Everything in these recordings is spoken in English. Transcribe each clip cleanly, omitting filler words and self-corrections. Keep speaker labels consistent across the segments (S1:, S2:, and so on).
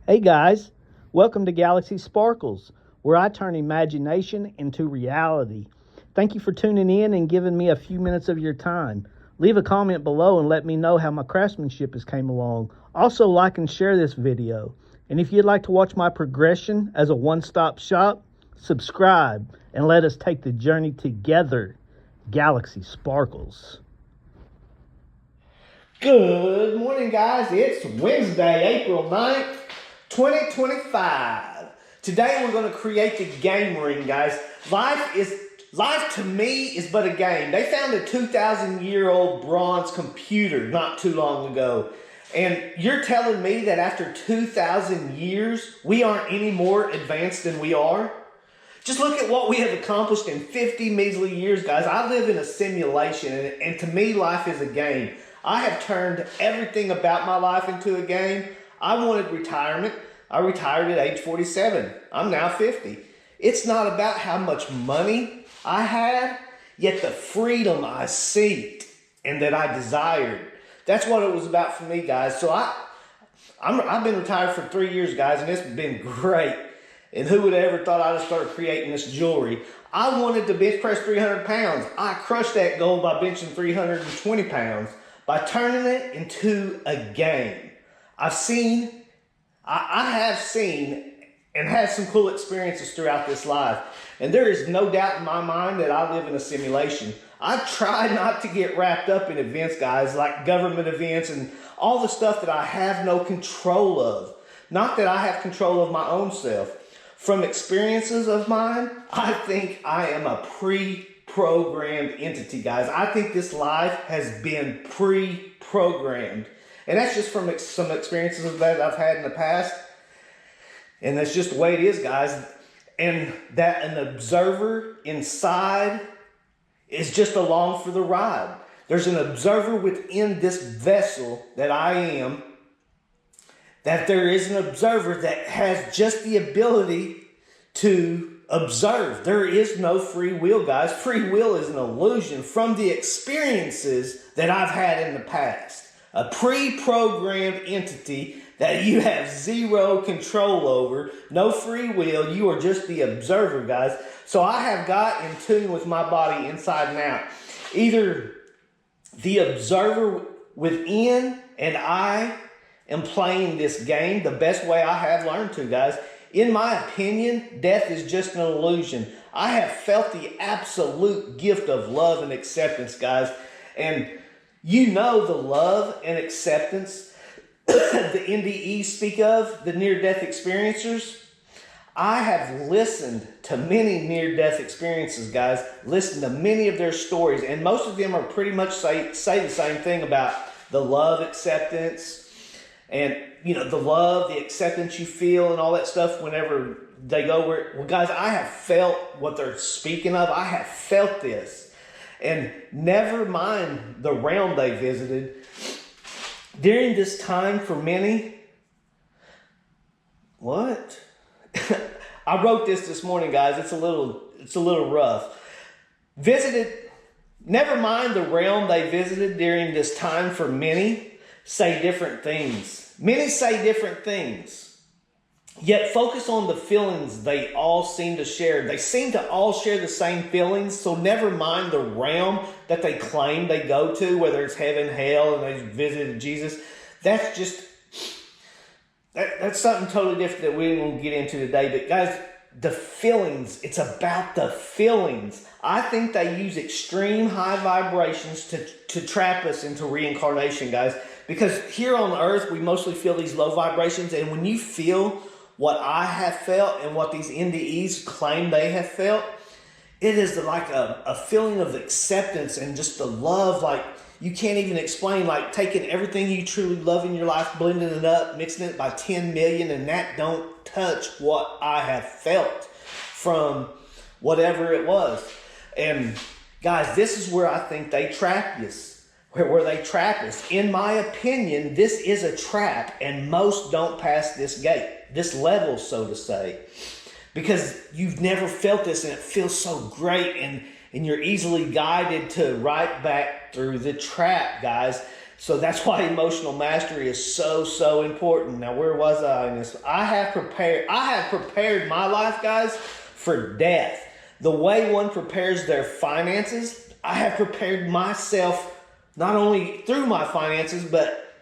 S1: Hey guys, welcome to Galaxy Sparkles, where I turn imagination into reality. Thank you for tuning in and giving me a few minutes of your time. Leave a comment below and let me know how my craftsmanship has came along. Also like and share this video. And if you'd like to watch my progression as a one-stop shop, subscribe and let us take the journey together. Galaxy Sparkles. Good morning, guys. It's Wednesday, April 9th. 2025. Today we're going to create the game ring, guys. Life to me is but a game. They found a 2,000-year-old bronze computer not too long ago. And you're telling me that after 2,000 years, we aren't any more advanced than we are? Just look at what we have accomplished in 50 measly years, guys. I live in a simulation, and to me, life is a game. I have turned everything about my life into a game. I wanted retirement. I retired at age 47. I'm now 50. It's not about how much money I had, yet the freedom I seeked and that I desired. That's what it was about for me, guys. So I've been retired for 3 years, guys, and it's been great. And who would have ever thought I'd have started creating this jewelry? I wanted to bench press 300 pounds. I crushed that goal by benching 320 pounds by turning it into a game. I have seen and had some cool experiences throughout this life. And there is no doubt in my mind that I live in a simulation. I try not to get wrapped up in events, guys, like government events and all the stuff that I have no control of. Not that I have control of my own self. From experiences of mine, I think I am a pre-programmed entity, guys. I think this life has been pre-programmed. And that's just from some experiences that I've had in the past. And that's just the way it is, guys. And that an observer inside is just along for the ride. There's an observer within this vessel that I am. That there is an observer that has just the ability to observe. There is no free will, guys. Free will is an illusion from the experiences that I've had in the past. A pre-programmed entity that you have zero control over, no free will. You are just the observer, guys. So I have got in tune with my body inside and out. Either the observer within and I am playing this game the best way I have learned to, guys. In my opinion, death is just an illusion. I have felt the absolute gift of love and acceptance, guys. And you know the love and acceptance the NDEs speak of, the near-death experiencers. I have listened to many near-death experiences, guys. Listened to many of their stories, and most of them are pretty much say the same thing about the love, acceptance, and the love, the acceptance you feel, and all that stuff whenever they go where. Well, guys, I have felt what they're speaking of. I have felt this. And never mind the realm they visited. During this time for many, what? I wrote this morning, guys. It's a little rough. Never mind the realm they visited during this time for many say different things. Many say different things. Yet focus on the feelings they all seem to share. They seem to all share the same feelings, so never mind the realm that they claim they go to, whether it's heaven, hell, and they visited Jesus. That's something totally different that we won't get into today. But guys, the feelings, it's about the feelings. I think they use extreme high vibrations to trap us into reincarnation, guys. Because here on earth, we mostly feel these low vibrations, and when you feel what I have felt and what these NDEs claim they have felt, it is like a feeling of acceptance and just the love, like you can't even explain, like taking everything you truly love in your life, blending it up, mixing it by 10 million, and that don't touch what I have felt from whatever it was. And guys, this is where I think they trap us. Where they trap us. In my opinion, this is a trap, and most don't pass this gate, this level, so to say, because you've never felt this, and it feels so great, and you're easily guided to right back through the trap, guys. So that's why emotional mastery is so, so important. Now, where was I in this? I have prepared my life, guys, for death. The way one prepares their finances, I have prepared myself not only through my finances, but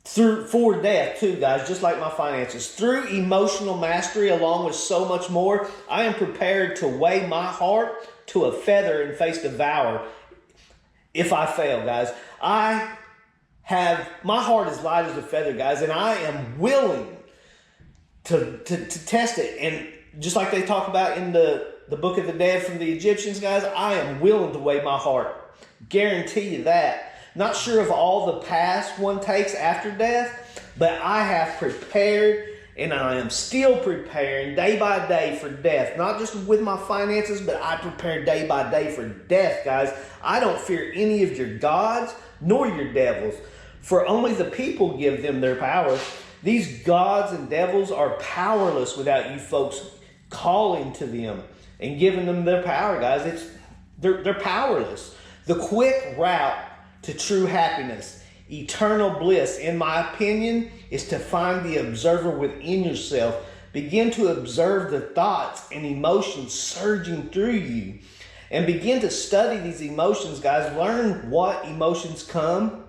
S1: for death too, guys, just like my finances. Through emotional mastery, along with so much more, I am prepared to weigh my heart to a feather and face devour if I fail, guys. My heart is light as a feather, guys, and I am willing to test it. And just like they talk about in the Book of the Dead from the Egyptians, guys, I am willing to weigh my heart. Guarantee you that. Not sure of all the paths one takes after death, but I have prepared, and I am still preparing day by day for death. Not just with my finances, but I prepare day by day for death, guys. I don't fear any of your gods nor your devils, for only the people give them their power. These gods and devils are powerless without you folks calling to them and giving them their power, guys. They're powerless. The quick route to true happiness, eternal bliss, in my opinion, is to find the observer within yourself. Begin to observe the thoughts and emotions surging through you, and begin to study these emotions, guys. Learn what emotions come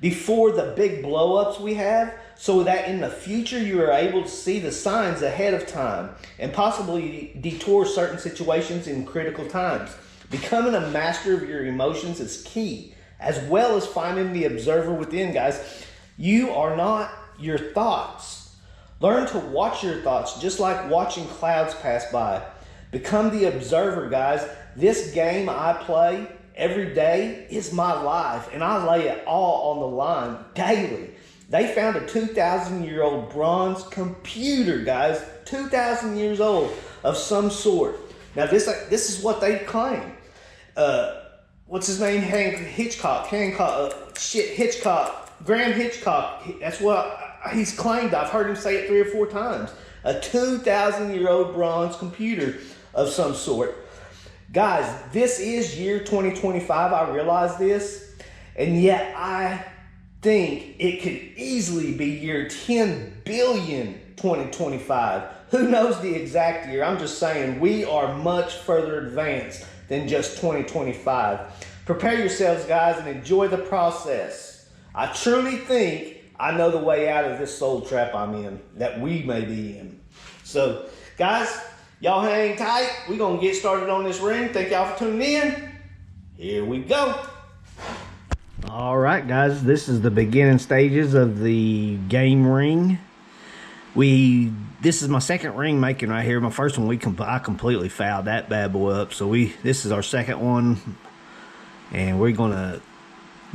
S1: before the big blow-ups we have, so that in the future you are able to see the signs ahead of time and possibly detour certain situations in critical times. Becoming a master of your emotions is key, as well as finding the observer within, guys. You are not your thoughts. Learn to watch your thoughts, just like watching clouds pass by. Become the observer, guys. This game I play every day is my life, and I lay it all on the line daily. They found a 2,000-year-old bronze computer, guys, 2,000 years old, of some sort. Now, this is what they claim. What's his name? Hitchcock. Graham Hitchcock. That's what he's claimed. I've heard him say it 3 or 4 times. A 2,000-year-old bronze computer of some sort. Guys, this is year 2025. I realize this. And yet I think it could easily be year 10 billion 2025. Who knows the exact year? I'm just saying we are much further advanced than just 2025. Prepare yourselves, guys, and enjoy the process. I truly think I know the way out of this soul trap I'm in, that we may be in. So, guys, y'all hang tight. We're going to get started on this ring. Thank y'all for tuning in. Here we go. All right, guys, this is the beginning stages of the game ring. This is my second ring making right here. My first one, I completely fouled that bad boy up. So this is our second one, and we're gonna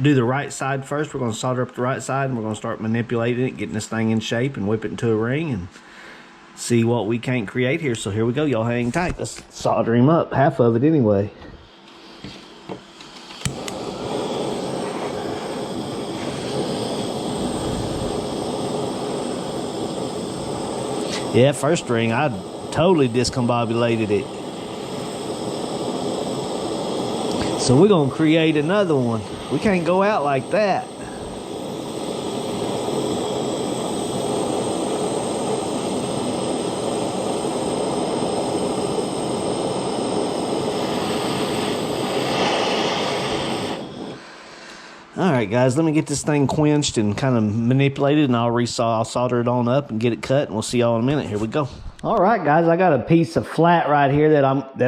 S1: do the right side first. We're gonna solder up the right side, and we're gonna start manipulating it, getting this thing in shape, and whip it into a ring, and see what we can create here. So here we go, y'all hang tight. Let's solder him up, half of it anyway. Yeah, first ring, I totally discombobulated it. So we're gonna create another one. We can't go out like that. All right, guys, let me get this thing quenched and kind of manipulated, and I'll solder it on up and get it cut, and we'll see y'all in a minute. Here we go. All right, guys, I got a piece of flat right here that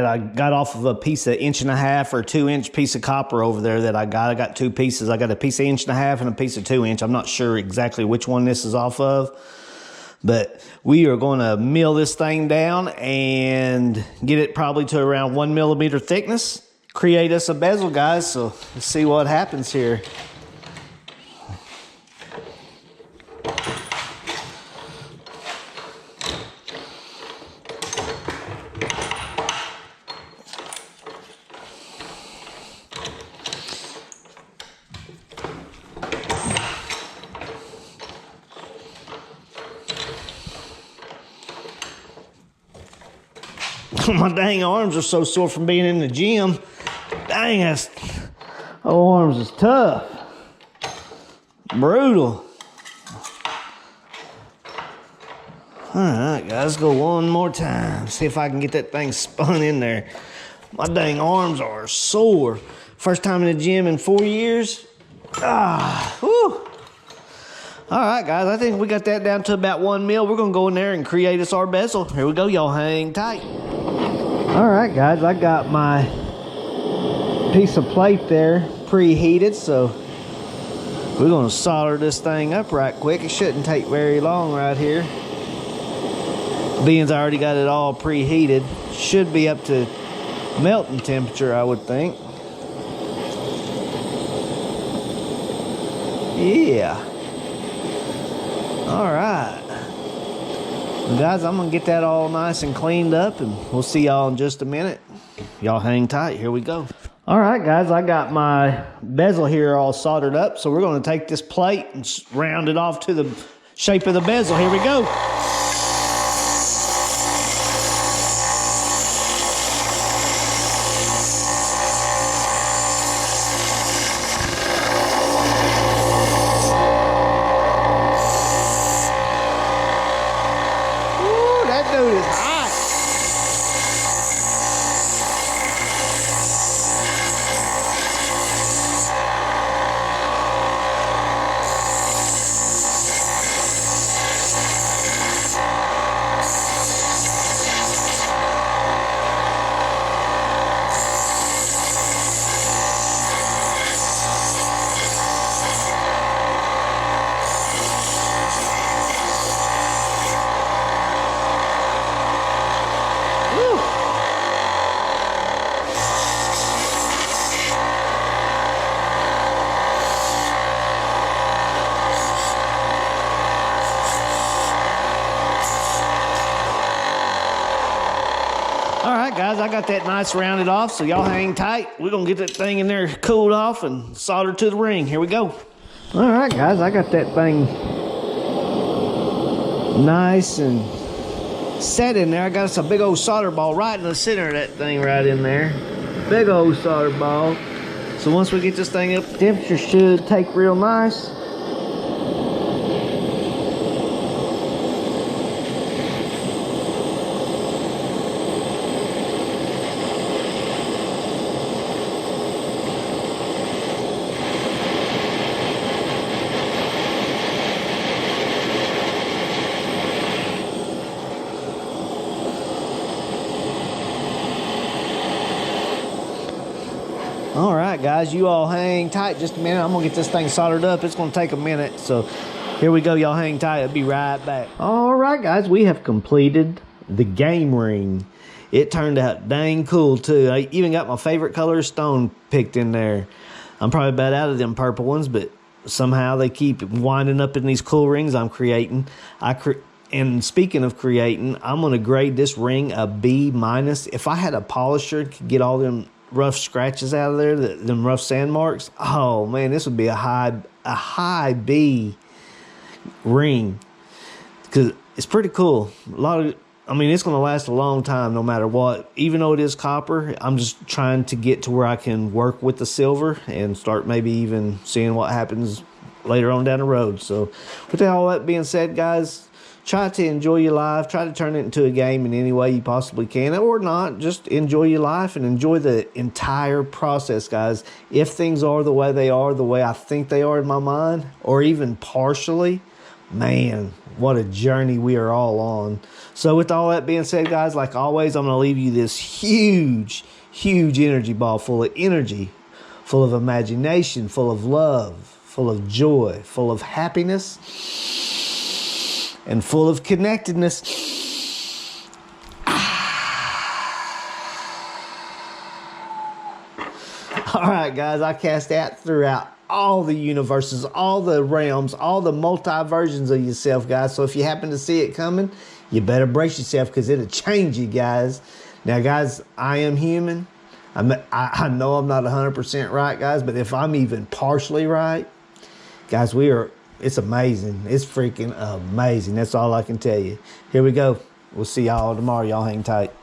S1: I got off of a piece of 1.5 or 2 inch piece of copper over there that I got. I got 2 pieces. I got a piece of 1.5 and a piece of 2 inch. I'm not sure exactly which one this is off of, but we are going to mill this thing down and get it probably to around 1 millimeter thickness. Create us a bezel, guys, so let's see what happens here. My dang arms are so sore from being in the gym. Dang, arms is tough. Brutal. All right, guys, go one more time. See if I can get that thing spun in there. My dang arms are sore. First time in the gym in 4 years. Whew. All right, guys, I think we got that down to about 1 mil. We're gonna go in there and create us our bezel. Here we go, y'all hang tight. All right, guys, I got my piece of plate there preheated, so we're gonna solder this thing up right quick. It shouldn't take very long right here. Being I already got it all preheated, should be up to melting temperature, I would think. Yeah. All right. Well, guys, I'm gonna get that all nice and cleaned up, and we'll see y'all in just a minute. Y'all hang tight. Here we go. All right, guys, I got my bezel here all soldered up, so we're gonna take this plate and round it off to the shape of the bezel. Here we go. Dude is hot. All right, guys, I got that nice rounded off, so y'all hang tight. We're gonna get that thing in there cooled off and soldered to the ring. Here we go. All right, guys, I got that thing nice and set in there. I got us a big old solder ball right in the center of that thing right in there. Big old solder ball. So once we get this thing up, temperature should take real nice. All right, guys, you all hang tight just a minute. I'm gonna get this thing soldered up. It's gonna take a minute, so here we go. Y'all hang tight. I'll be right back. All right, guys, we have completed the game ring. It turned out dang cool too. I even got my favorite color of stone picked in there. I'm probably about out of them purple ones, but somehow they keep winding up in these cool rings I'm creating. And speaking of creating, I'm gonna grade this ring a B-. If I had a polisher, could get all them rough scratches out of there, them rough sand marks, oh man, this would be a high B ring, because it's pretty cool. I mean, it's going to last a long time no matter what. Even though it is copper, I'm just trying to get to where I can work with the silver and start maybe even seeing what happens later on down the road. So with all that being said, guys, try to enjoy your life. Try to turn it into a game in any way you possibly can, or not. Just enjoy your life and enjoy the entire process, guys. If things are the way they are, the way I think they are in my mind, or even partially, man, what a journey we are all on. So with all that being said, guys, like always, I'm going to leave you this huge, huge energy ball full of energy, full of imagination, full of love, full of joy, full of happiness, and full of connectedness. All right, guys, I cast out throughout all the universes, all the realms, all the multi-versions of yourself, guys. So if you happen to see it coming, you better brace yourself, because it'll change you, guys. Now, guys, I am human. I know I'm not 100% right, guys, but if I'm even partially right, guys, it's amazing. It's freaking amazing. That's all I can tell you. Here we go. We'll see y'all tomorrow. Y'all hang tight.